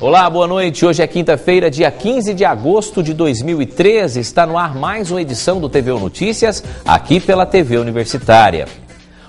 Olá, boa noite. Hoje é quinta-feira, dia 15 de agosto de 2013. Está no ar mais uma edição do TVU Notícias, aqui pela TV Universitária.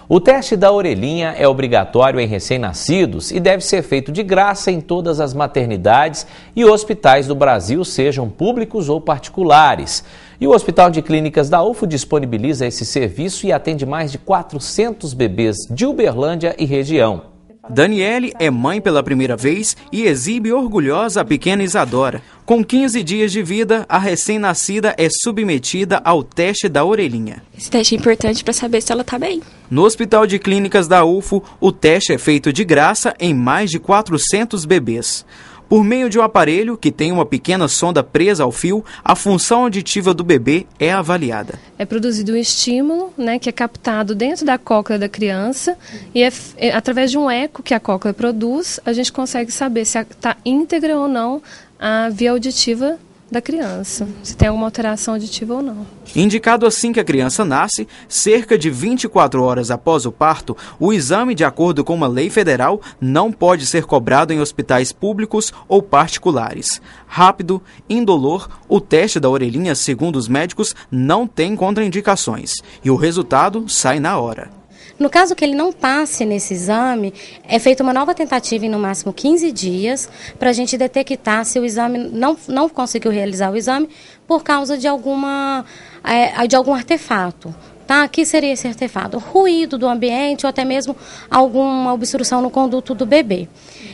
O teste da orelhinha é obrigatório em recém-nascidos e deve ser feito de graça em todas as maternidades e hospitais do Brasil, sejam públicos ou particulares. E o Hospital de Clínicas da UFO disponibiliza esse serviço e atende mais de 400 bebês de Uberlândia e região. Daniele é mãe pela primeira vez e exibe orgulhosa a pequena Isadora. Com 15 dias de vida, a recém-nascida é submetida ao teste da orelhinha. Esse teste é importante para saber se ela está bem. No Hospital de Clínicas da UFO, o teste é feito de graça em mais de 400 bebês. Por meio de um aparelho que tem uma pequena sonda presa ao fio, a função auditiva do bebê é avaliada. É produzido um estímulo, que é captado dentro da cóclea da criança e através de um eco que a cóclea produz, a gente consegue saber se está íntegra ou não a via auditiva da criança, se tem alguma alteração auditiva ou não. Indicado assim que a criança nasce, cerca de 24 horas após o parto, o exame, de acordo com uma lei federal, não pode ser cobrado em hospitais públicos ou particulares. Rápido, indolor, o teste da orelhinha, segundo os médicos, não tem contraindicações e o resultado sai na hora. No caso que ele não passe nesse exame, é feita uma nova tentativa em no máximo 15 dias para a gente detectar se o exame não conseguiu realizar o exame por causa de algum artefato. Tá? Aqui seria esse artefato, ruído do ambiente ou até mesmo alguma obstrução no conduto do bebê.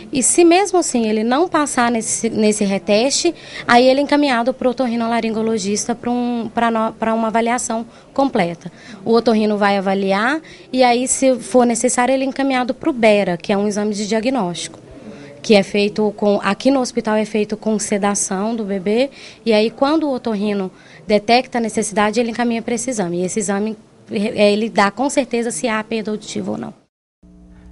E se mesmo assim ele não passar nesse reteste, aí ele é encaminhado para o otorrinolaringologista para uma avaliação completa. O otorrino vai avaliar e aí, se for necessário, ele é encaminhado para o BERA, que é um exame de diagnóstico, que é feito aqui no hospital é feito com sedação do bebê, e aí quando o otorrino detecta a necessidade, ele encaminha para esse exame. E esse exame, ele dá com certeza se há perda auditiva ou não.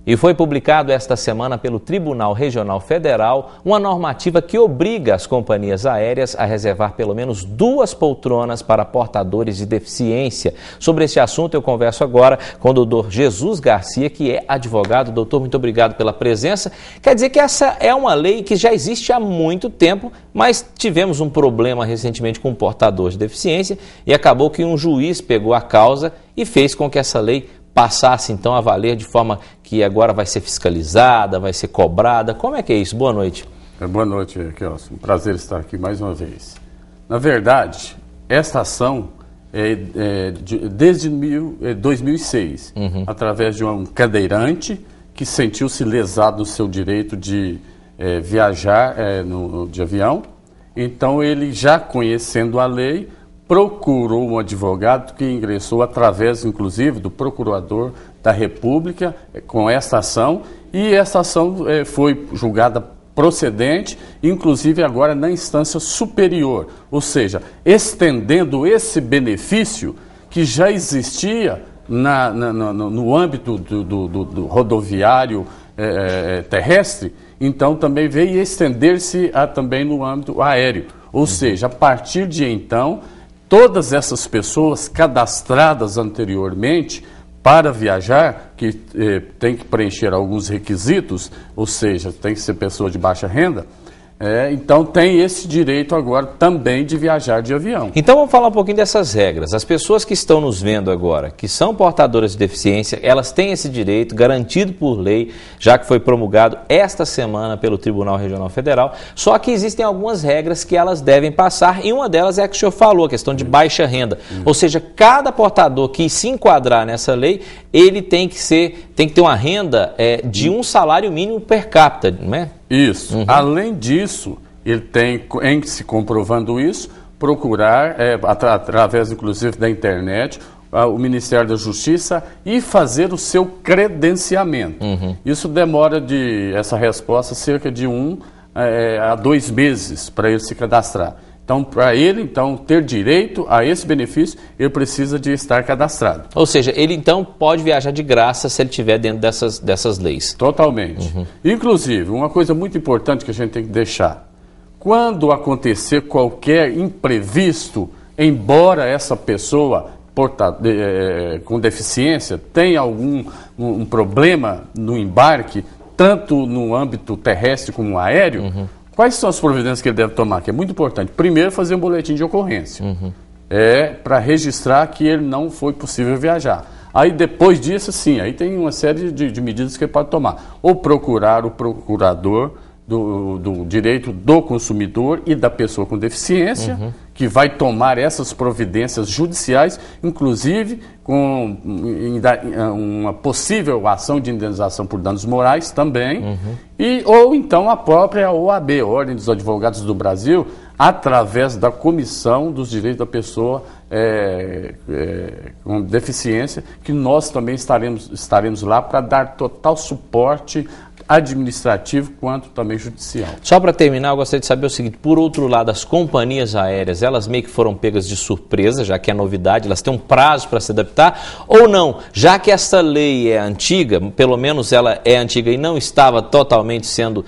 E foi publicado esta semana pelo Tribunal Regional Federal uma normativa que obriga as companhias aéreas a reservar pelo menos 2 poltronas para portadores de deficiência. Sobre esse assunto eu converso agora com o doutor Jesus Garcia, que é advogado. Doutor, muito obrigado pela presença. Quer dizer que essa é uma lei que já existe há muito tempo, mas tivemos um problema recentemente com um portador de deficiência e acabou que um juiz pegou a causa e fez com que essa lei passasse então a valer de forma que agora vai ser fiscalizada, vai ser cobrada. Como é que é isso? Boa noite. Boa noite, Kelson. Um prazer estar aqui mais uma vez. Na verdade, esta ação desde 2006, através de um cadeirante que sentiu-se lesado no seu direito de viajar de avião. Então, ele, já conhecendo a lei, procurou um advogado que ingressou através, inclusive, do Procurador da República com essa ação, e essa ação foi julgada procedente, inclusive agora na instância superior, ou seja, estendendo esse benefício que já existia no âmbito do rodoviário terrestre, então também veio estender-se também no âmbito aéreo, ou seja, a partir de então, todas essas pessoas cadastradas anteriormente para viajar, que tem que preencher alguns requisitos, ou seja, tem que ser pessoa de baixa renda, então tem esse direito agora também de viajar de avião. Então vamos falar um pouquinho dessas regras. As pessoas que estão nos vendo agora, que são portadoras de deficiência, elas têm esse direito garantido por lei, já que foi promulgado esta semana pelo Tribunal Regional Federal, só que existem algumas regras que elas devem passar, e uma delas é a que o senhor falou, a questão de baixa renda. Ou seja, cada portador que se enquadrar nessa lei, ele tem que ter uma renda de um salário mínimo per capita, não é? Isso. Além disso, ele tem, em se comprovando isso, procurar, através inclusive da internet, o Ministério da Justiça e fazer o seu credenciamento. Isso demora essa resposta cerca de 1 a 2 meses para ele se cadastrar. Então, para ele ter direito a esse benefício, ele precisa de estar cadastrado. Ou seja, ele então pode viajar de graça se ele estiver dentro dessas leis. Totalmente. Inclusive, uma coisa muito importante que a gente tem que deixar. Quando acontecer qualquer imprevisto, embora essa pessoa com deficiência tenha algum problema no embarque, tanto no âmbito terrestre como aéreo, Quais são as providências que ele deve tomar? Que é muito importante. Primeiro, fazer um boletim de ocorrência. Para registrar que ele não foi possível viajar. Aí, depois disso, sim, aí tem uma série de medidas que ele pode tomar. Ou procurar o procurador do direito do consumidor e da pessoa com deficiência, que vai tomar essas providências judiciais, inclusive com uma possível ação de indenização por danos morais também, ou então a própria OAB, Ordem dos Advogados do Brasil, através da Comissão dos Direitos da Pessoa com Deficiência, que nós também estaremos lá para dar total suporte administrativo quanto também judicial. Só para terminar, eu gostaria de saber o seguinte: por outro lado, as companhias aéreas, elas meio que foram pegas de surpresa, já que é novidade, elas têm um prazo para se adaptar, ou não? Já que essa lei é antiga, pelo menos ela é antiga e não estava totalmente sendo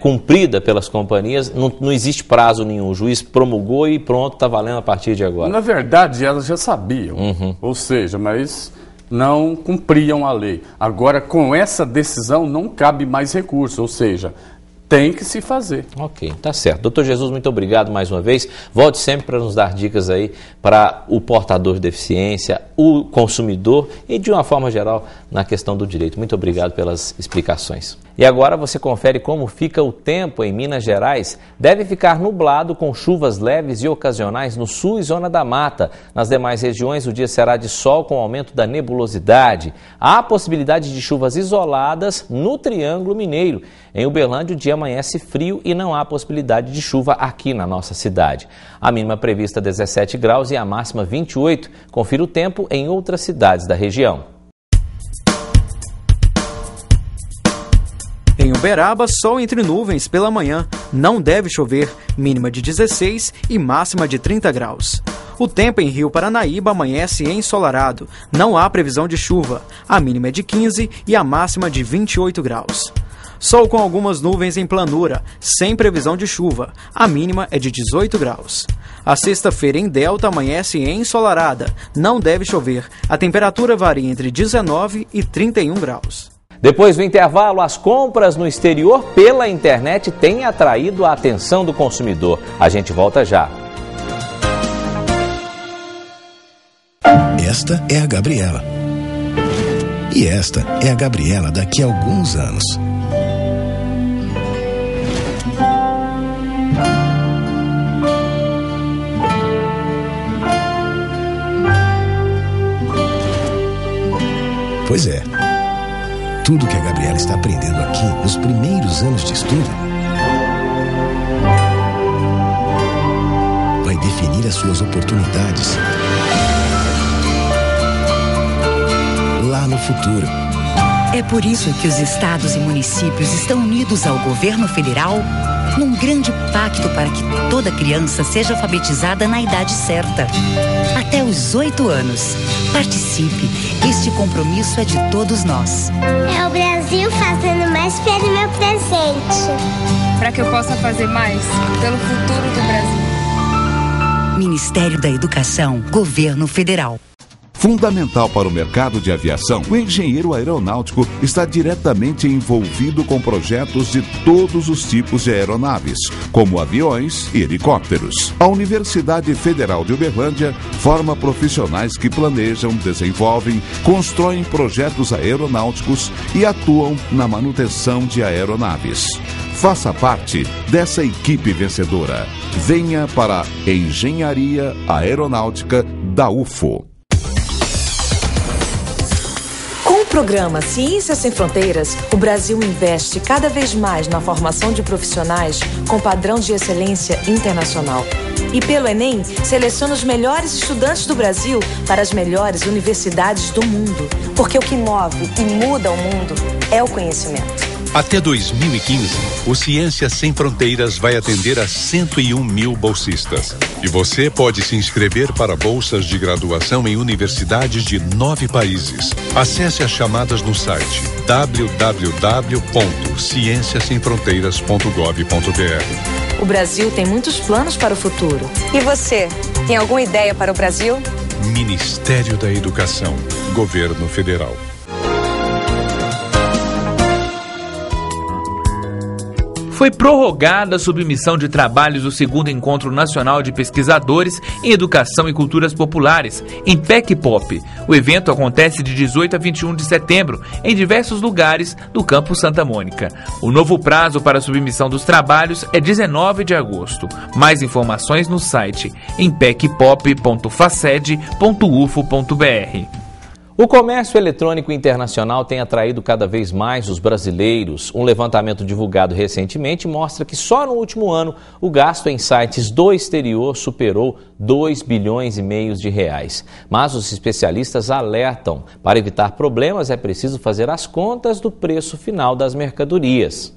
cumprida pelas companhias, não existe prazo nenhum, o juiz promulgou e pronto, está valendo a partir de agora. Na verdade, elas já sabiam, ou seja, mas não cumpriam a lei. Agora, com essa decisão, não cabe mais recurso, ou seja, tem que se fazer. Ok, tá certo. Doutor Jesus, muito obrigado mais uma vez. Volte sempre para nos dar dicas aí para o portador de deficiência, o consumidor e, de uma forma geral, na questão do direito. Muito obrigado pelas explicações. E agora você confere como fica o tempo em Minas Gerais. Deve ficar nublado com chuvas leves e ocasionais no sul e zona da mata. Nas demais regiões, o dia será de sol com aumento da nebulosidade. Há possibilidade de chuvas isoladas no Triângulo Mineiro. Em Uberlândia, o dia amanhece frio e não há possibilidade de chuva aqui na nossa cidade. A mínima prevista 17 graus e a máxima 28. Confira o tempo em outras cidades da região. Em Uberaba, sol entre nuvens pela manhã. Não deve chover, mínima de 16 e máxima de 30 graus. O tempo em Rio Paranaíba amanhece ensolarado. Não há previsão de chuva. A mínima é de 15 e a máxima de 28 graus. Sol com algumas nuvens em planura, sem previsão de chuva. A mínima é de 18 graus. A sexta-feira em Delta amanhece ensolarada. Não deve chover. A temperatura varia entre 19 e 31 graus. Depois do intervalo, as compras no exterior pela internet têm atraído a atenção do consumidor. A gente volta já. Esta é a Gabriela. E esta é a Gabriela daqui a alguns anos. Pois é. Tudo que a Gabriela está aprendendo aqui nos primeiros anos de estudo vai definir as suas oportunidades lá no futuro. É por isso que os estados e municípios estão unidos ao governo federal num grande pacto para que toda criança seja alfabetizada na idade certa, até os 8 anos. Participe, este compromisso é de todos nós. É o Brasil fazendo mais pelo meu presente. Para que eu possa fazer mais pelo futuro do Brasil. Ministério da Educação, Governo Federal. Fundamental para o mercado de aviação, o engenheiro aeronáutico está diretamente envolvido com projetos de todos os tipos de aeronaves, como aviões e helicópteros. A Universidade Federal de Uberlândia forma profissionais que planejam, desenvolvem, constroem projetos aeronáuticos e atuam na manutenção de aeronaves. Faça parte dessa equipe vencedora. Venha para a Engenharia Aeronáutica da UFO. Com o programa Ciências Sem Fronteiras, o Brasil investe cada vez mais na formação de profissionais com padrão de excelência internacional. E pelo Enem, seleciona os melhores estudantes do Brasil para as melhores universidades do mundo. Porque o que move e muda o mundo é o conhecimento. Até 2015, o Ciências Sem Fronteiras vai atender a 101 mil bolsistas. E você pode se inscrever para bolsas de graduação em universidades de 9 países. Acesse as chamadas no site www.cienciasemfronteiras.gov.br. O Brasil tem muitos planos para o futuro. E você, tem alguma ideia para o Brasil? Ministério da Educação, Governo Federal. foi prorrogada a submissão de trabalhos do 2º Encontro Nacional de Pesquisadores em Educação e Culturas Populares, IMPEC-POP. O evento acontece de 18 a 21 de setembro, em diversos lugares do Campus Santa Mônica. O novo prazo para a submissão dos trabalhos é 19 de agosto. Mais informações no site impecpop.faced.ufo.br. O comércio eletrônico internacional tem atraído cada vez mais os brasileiros. Um levantamento divulgado recentemente mostra que só no último ano o gasto em sites do exterior superou 2,5 bilhões de reais. Mas os especialistas alertam, para evitar problemas é preciso fazer as contas do preço final das mercadorias.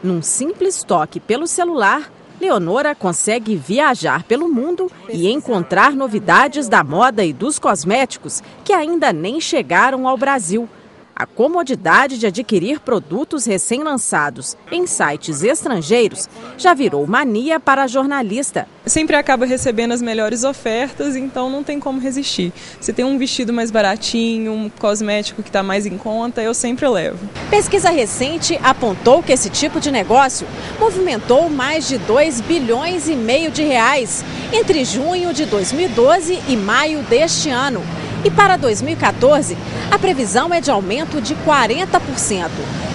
Num simples toque pelo celular, Leonora consegue viajar pelo mundo e encontrar novidades da moda e dos cosméticos que ainda nem chegaram ao Brasil. A comodidade de adquirir produtos recém-lançados em sites estrangeiros já virou mania para a jornalista. Sempre acaba recebendo as melhores ofertas, então não tem como resistir. Se tem um vestido mais baratinho, um cosmético que está mais em conta, eu sempre levo. Pesquisa recente apontou que esse tipo de negócio movimentou mais de 2,5 bilhões de reais entre junho de 2012 e maio deste ano. E para 2014, a previsão é de aumento de 40%.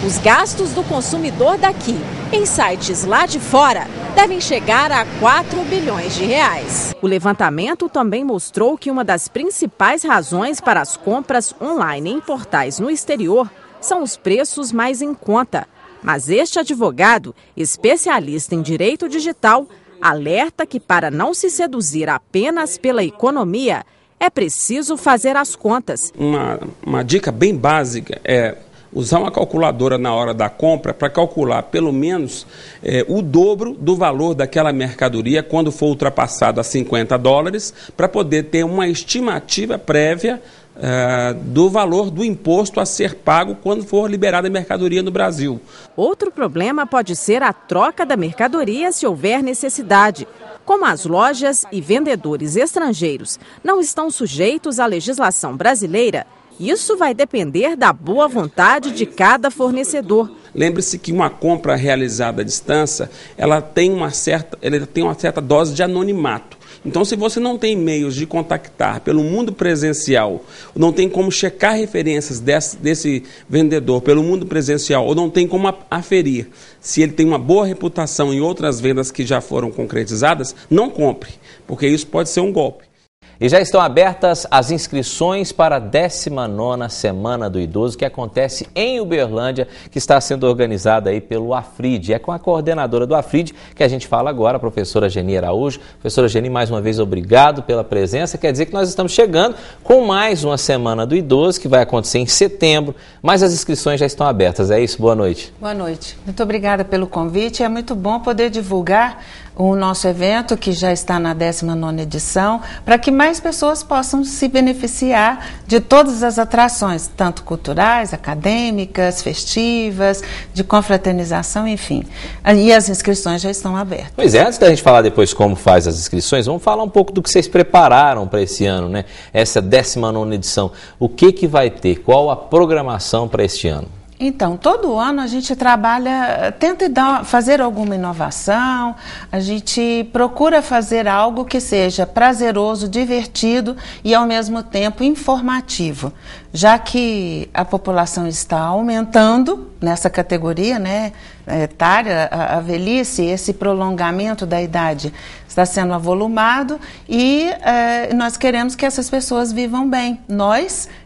Os gastos do consumidor daqui, em sites lá de fora, devem chegar a 4 bilhões de reais. O levantamento também mostrou que uma das principais razões para as compras online em portais no exterior são os preços mais em conta. Mas este advogado, especialista em direito digital, alerta que para não se seduzir apenas pela economia, é preciso fazer as contas. Uma dica bem básica é usar uma calculadora na hora da compra para calcular pelo menos o dobro do valor daquela mercadoria quando for ultrapassado a $50, para poder ter uma estimativa prévia do valor do imposto a ser pago quando for liberada a mercadoria no Brasil. Outro problema pode ser a troca da mercadoria se houver necessidade. Como as lojas e vendedores estrangeiros não estão sujeitos à legislação brasileira, isso vai depender da boa vontade de cada fornecedor. Lembre-se que uma compra realizada à distância, ela tem uma certa dose de anonimato. Então, se você não tem meios de contactar pelo mundo presencial, não tem como checar referências desse vendedor pelo mundo presencial, ou não tem como aferir se ele tem uma boa reputação em outras vendas que já foram concretizadas, não compre, porque isso pode ser um golpe. E já estão abertas as inscrições para a 19ª Semana do Idoso, que acontece em Uberlândia, que está sendo organizada aí pelo Afride. É com a coordenadora do Afride que a gente fala agora, a professora Geni Araújo. Professora Geni, mais uma vez, obrigado pela presença. Quer dizer que nós estamos chegando com mais uma Semana do Idoso, que vai acontecer em setembro, mas as inscrições já estão abertas. É isso? Boa noite. Boa noite. Muito obrigada pelo convite. É muito bom poder divulgar o nosso evento, que já está na 19ª edição, para que mais pessoas possam se beneficiar de todas as atrações, tanto culturais, acadêmicas, festivas, de confraternização, enfim. E as inscrições já estão abertas. Pois é, antes da gente falar depois como faz as inscrições, vamos falar um pouco do que vocês prepararam para esse ano, né? Essa 19ª edição. O que vai ter? Qual a programação para este ano? Então, todo ano a gente trabalha, tenta fazer alguma inovação, a gente procura fazer algo que seja prazeroso, divertido e, ao mesmo tempo, informativo. Já que a população está aumentando nessa categoria, né, etária, a velhice, esse prolongamento da idade está sendo avolumado e nós queremos que essas pessoas vivam bem.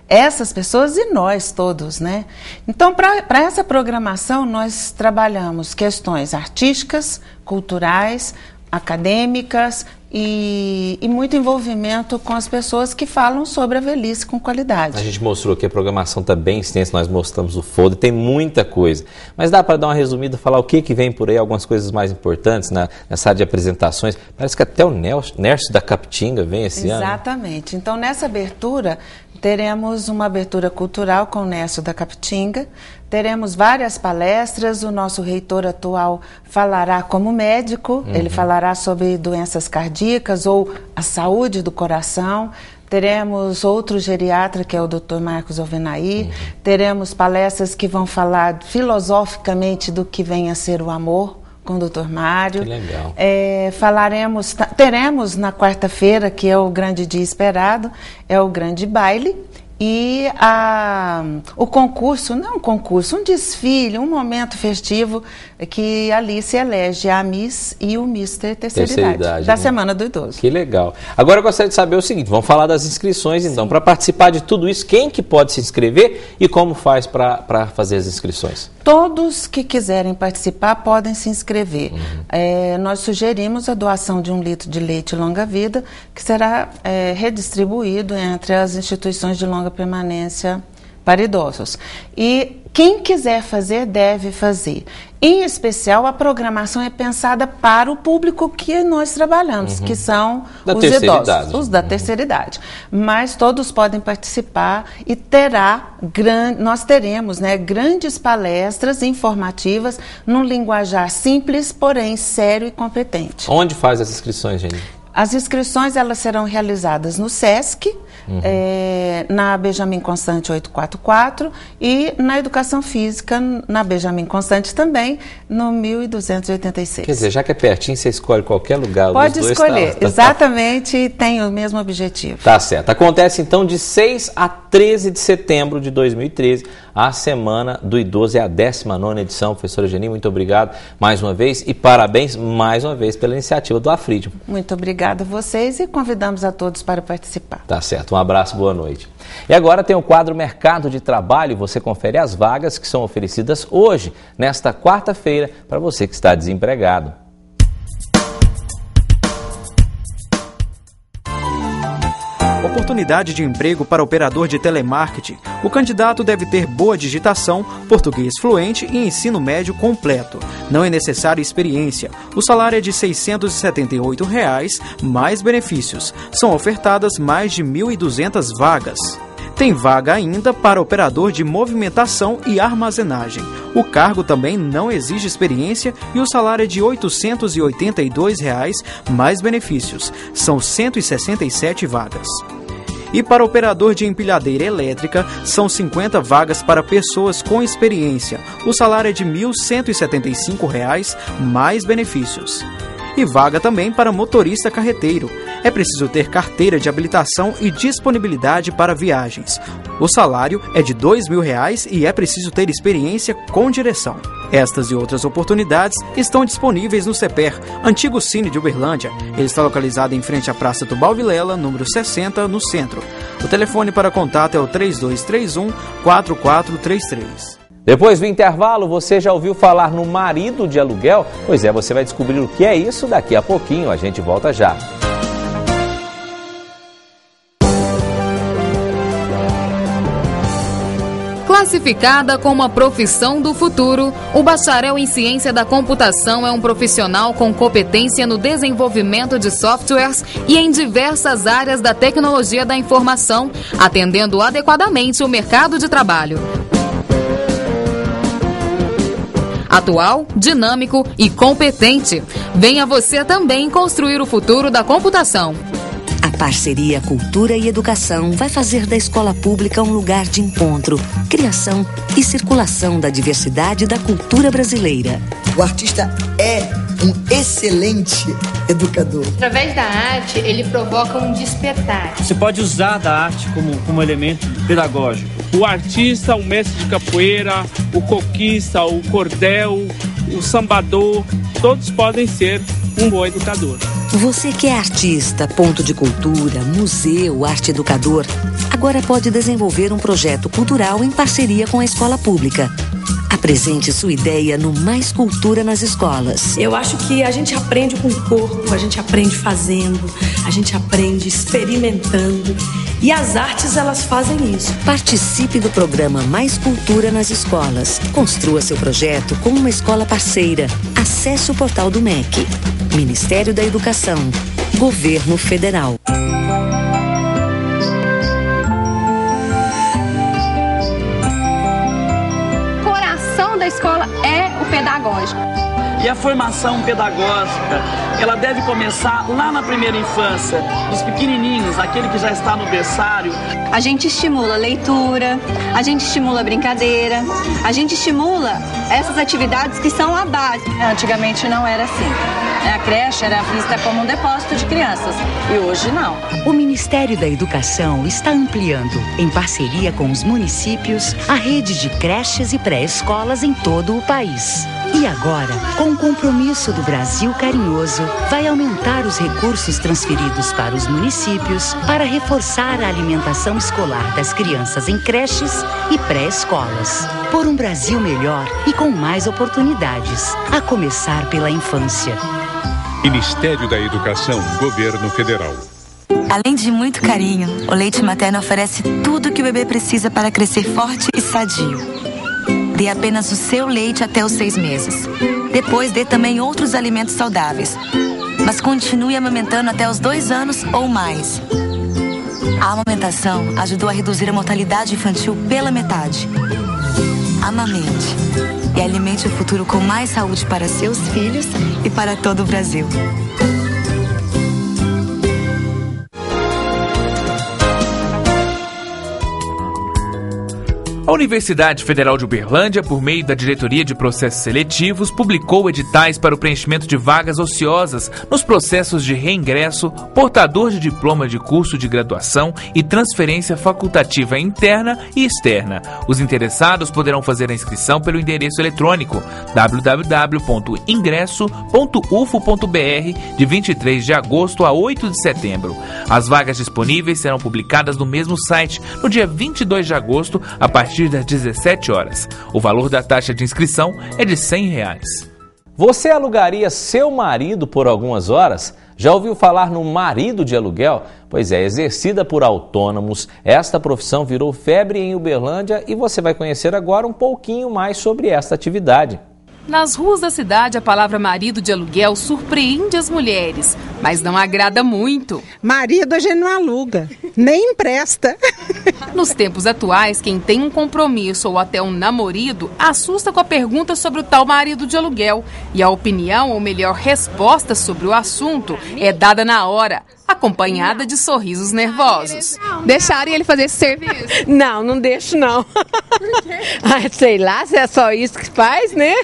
Essas pessoas e nós todos, né? Então, para essa programação, nós trabalhamos questões artísticas, culturais, acadêmicas e muito envolvimento com as pessoas que falam sobre a velhice com qualidade. A gente mostrou que a programação está bem extensa, nós mostramos o folder, tem muita coisa. Mas dá para dar uma resumida, falar o que vem por aí, algumas coisas mais importantes nessa área de apresentações. Parece que até o Nércio da Capitinga vem esse ano. Exatamente. Então, nessa abertura, teremos uma abertura cultural com o Nércio da Capitinga, teremos várias palestras, o nosso reitor atual falará como médico, ele falará sobre doenças cardíacas ou a saúde do coração, teremos outro geriatra, que é o Dr. Marcos Alvenaí, teremos palestras que vão falar filosoficamente do que vem a ser o amor, com o Dr. Mário. Que legal. Teremos na quarta-feira, que é o grande dia esperado, é o grande baile. E o concurso, não um concurso, um desfile, um momento festivo que ali se elege a Miss e o Mister Terceira Idade da Semana do Idoso. Que legal. Agora eu gostaria de saber o seguinte, vamos falar das inscrições então. Para participar de tudo isso, quem que pode se inscrever e como faz para fazer as inscrições? Todos que quiserem participar podem se inscrever. Nós sugerimos a doação de 1 litro de leite longa-vida, que será redistribuído entre as instituições de longa permanência para idosos. E quem quiser fazer, deve fazer. Em especial, a programação é pensada para o público que nós trabalhamos, que são os idosos, os da terceira idade. Mas todos podem participar e nós teremos grandes palestras informativas num linguajar simples, porém sério e competente. Onde faz as inscrições, gente? As inscrições elas serão realizadas no SESC, na Benjamin Constant 844 e na Educação Física, na Benjamin Constant também, no 1286. Quer dizer, já que é pertinho, você escolhe qualquer lugar. Pode escolher, exatamente, tem o mesmo objetivo. Tá certo. Acontece então de 6 a 13 de setembro de 2013, a Semana do Idoso, é a 19ª edição. Professora Geni, muito obrigado mais uma vez e parabéns mais uma vez pela iniciativa do Afride. Muito obrigada a vocês e convidamos a todos para participar. Tá certo, um abraço, boa noite. E agora tem o quadro Mercado de Trabalho, você confere as vagas que são oferecidas hoje, nesta quarta-feira, para você que está desempregado. Oportunidade de emprego para operador de telemarketing. O candidato deve ter boa digitação, português fluente e ensino médio completo. Não é necessária experiência. O salário é de R$ 678, mais benefícios. São ofertadas mais de 1.200 vagas. Tem vaga ainda para operador de movimentação e armazenagem. O cargo também não exige experiência e o salário é de R$ 882, mais benefícios. São 167 vagas. E para operador de empilhadeira elétrica, são 50 vagas para pessoas com experiência. O salário é de R$ 1.175, mais benefícios. E vaga também para motorista carreteiro. É preciso ter carteira de habilitação e disponibilidade para viagens. O salário é de R$ 2.000 e é preciso ter experiência com direção. Estas e outras oportunidades estão disponíveis no CEPER, antigo Cine de Uberlândia. Ele está localizado em frente à Praça Tubal Vilela, número 60, no centro. O telefone para contato é o 3231-4433. Depois do intervalo, você já ouviu falar no marido de aluguel? Pois é, você vai descobrir o que é isso daqui a pouquinho. A gente volta já. Classificada como a profissão do futuro, o bacharel em ciência da computação é um profissional com competência no desenvolvimento de softwares e em diversas áreas da tecnologia da informação, atendendo adequadamente o mercado de trabalho. Atual, dinâmico e competente. Venha você também construir o futuro da computação. A parceria Cultura e Educação vai fazer da escola pública um lugar de encontro, criação e circulação da diversidade da cultura brasileira. O artista é um excelente educador. Através da arte, ele provoca um despertar. Você pode usar da arte como elemento pedagógico. O artista, o mestre de capoeira, o coquista, o cordel, o sambador, todos podem ser um bom educador. Você que é artista, ponto de cultura, museu, arte educador, agora pode desenvolver um projeto cultural em parceria com a escola pública. Apresente sua ideia no Mais Cultura nas Escolas. Eu acho que a gente aprende com o corpo, a gente aprende fazendo, a gente aprende experimentando. E as artes, elas fazem isso. Participe do programa Mais Cultura nas Escolas. Construa seu projeto com uma escola parceira. Acesse o portal do MEC. Ministério da Educação. Governo Federal. O coração da escola é o pedagógico. E a formação pedagógica, ela deve começar lá na primeira infância, dos pequenininhos, aquele que já está no berçário. A gente estimula a leitura, a gente estimula a brincadeira, a gente estimula essas atividades que são a base. Antigamente não era assim. A creche era vista como um depósito de crianças e hoje não. O Ministério da Educação está ampliando, em parceria com os municípios, a rede de creches e pré-escolas em todo o país. E agora, com o compromisso do Brasil Carinhoso, vai aumentar os recursos transferidos para os municípios para reforçar a alimentação escolar das crianças em creches e pré-escolas. Por um Brasil melhor e com mais oportunidades, a começar pela infância. Ministério da Educação, Governo Federal. Além de muito carinho, o leite materno oferece tudo o que o bebê precisa para crescer forte e sadio. Dê apenas o seu leite até os 6 meses. Depois dê também outros alimentos saudáveis. Mas continue amamentando até os 2 anos ou mais. A amamentação ajudou a reduzir a mortalidade infantil pela metade. Amamente. E alimente o futuro com mais saúde para seus filhos e para todo o Brasil. A Universidade Federal de Uberlândia, por meio da Diretoria de Processos Seletivos, publicou editais para o preenchimento de vagas ociosas nos processos de reingresso, portador de diploma de curso de graduação e transferência facultativa interna e externa. Os interessados poderão fazer a inscrição pelo endereço eletrônico www.ingresso.ufo.br de 23 de agosto a 8 de setembro. As vagas disponíveis serão publicadas no mesmo site no dia 22 de agosto, a partir das 17 horas. O valor da taxa de inscrição é de R$100. Você alugaria seu marido por algumas horas? Já ouviu falar no marido de aluguel? Pois é, exercida por autônomos, esta profissão virou febre em Uberlândia e você vai conhecer agora um pouquinho mais sobre esta atividade. Nas ruas da cidade, a palavra marido de aluguel surpreende as mulheres, mas não agrada muito. Marido a gente não aluga, nem empresta. Nos tempos atuais, quem tem um compromisso ou até um namorado assusta com a pergunta sobre o tal marido de aluguel. E a opinião, ou melhor, resposta sobre o assunto, é dada na hora, acompanhada de sorrisos nervosos. Deixaria ele fazer esse serviço? Não, não deixo não. Por quê? Sei lá, se é só isso que faz, né?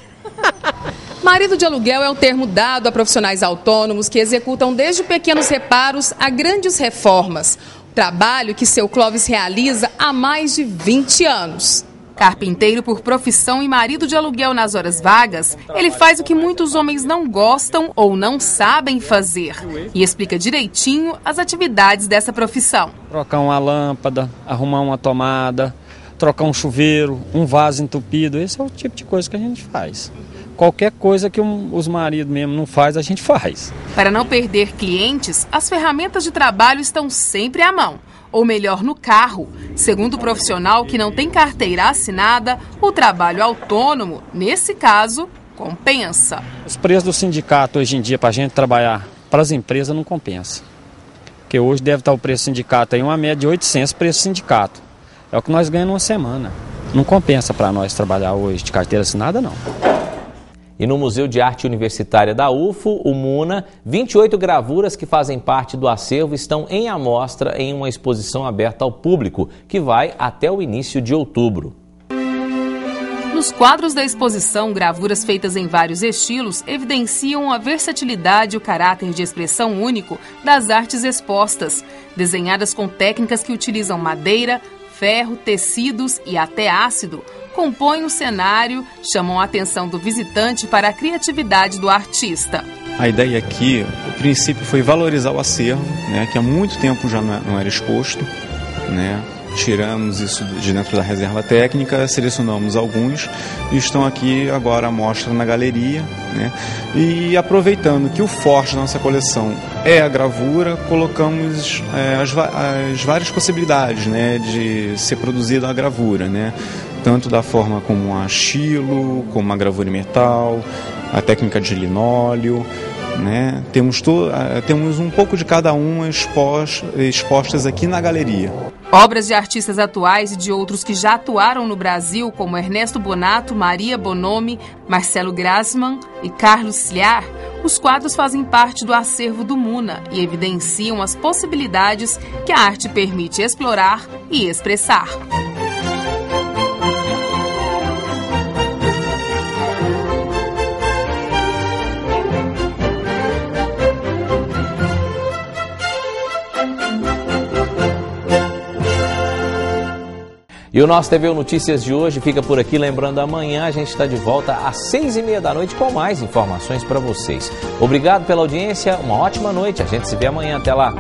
Marido de aluguel é um termo dado a profissionais autônomos que executam desde pequenos reparos a grandes reformas. Trabalho que seu Clóvis realiza há mais de 20 anos. Carpinteiro por profissão e marido de aluguel nas horas vagas, ele faz o que muitos homens não gostam ou não sabem fazer. E explica direitinho as atividades dessa profissão. Trocar uma lâmpada, arrumar uma tomada, trocar um chuveiro, um vaso entupido, esse é o tipo de coisa que a gente faz. Qualquer coisa que os maridos mesmo não faz, a gente faz. Para não perder clientes, as ferramentas de trabalho estão sempre à mão, ou melhor, no carro. Segundo o profissional que não tem carteira assinada, o trabalho autônomo, nesse caso, compensa. Os preços do sindicato hoje em dia para a gente trabalhar para as empresas não compensa. Porque hoje deve estar o preço do sindicato aí, uma média de 800 preço do sindicato. É o que nós ganhamos numa semana. Não compensa para nós trabalhar hoje de carteira assinada, não. E no Museu de Arte Universitária da UFO, o MUNA, 28 gravuras que fazem parte do acervo estão em amostra em uma exposição aberta ao público, que vai até o início de outubro. Nos quadros da exposição, gravuras feitas em vários estilos evidenciam a versatilidade e o caráter de expressão único das artes expostas, desenhadas com técnicas que utilizam madeira, ferro, tecidos e até ácido, compõem o cenário, chamam a atenção do visitante para a criatividade do artista. A ideia aqui, o princípio, foi valorizar o acervo, né, que há muito tempo já não era exposto, né? Tiramos isso de dentro da reserva técnica, selecionamos alguns e estão aqui agora à mostra na galeria, né? E aproveitando que o forte da nossa coleção é a gravura, colocamos as várias possibilidades, né, de ser produzida a gravura, né? Tanto da forma como a estilo, como a gravura em metal, a técnica de linóleo, né? Temos um pouco de cada uma expostas aqui na galeria. Obras de artistas atuais e de outros que já atuaram no Brasil, como Ernesto Bonato, Maria Bonomi, Marcelo Grassman e Carlos Cilhar, Os quadros fazem parte do acervo do MUNA e evidenciam as possibilidades que a arte permite explorar e expressar. E o nosso TV Notícias de hoje fica por aqui. Lembrando, amanhã a gente está de volta às 6h30 da noite com mais informações para vocês. Obrigado pela audiência, uma ótima noite. A gente se vê amanhã. Até lá.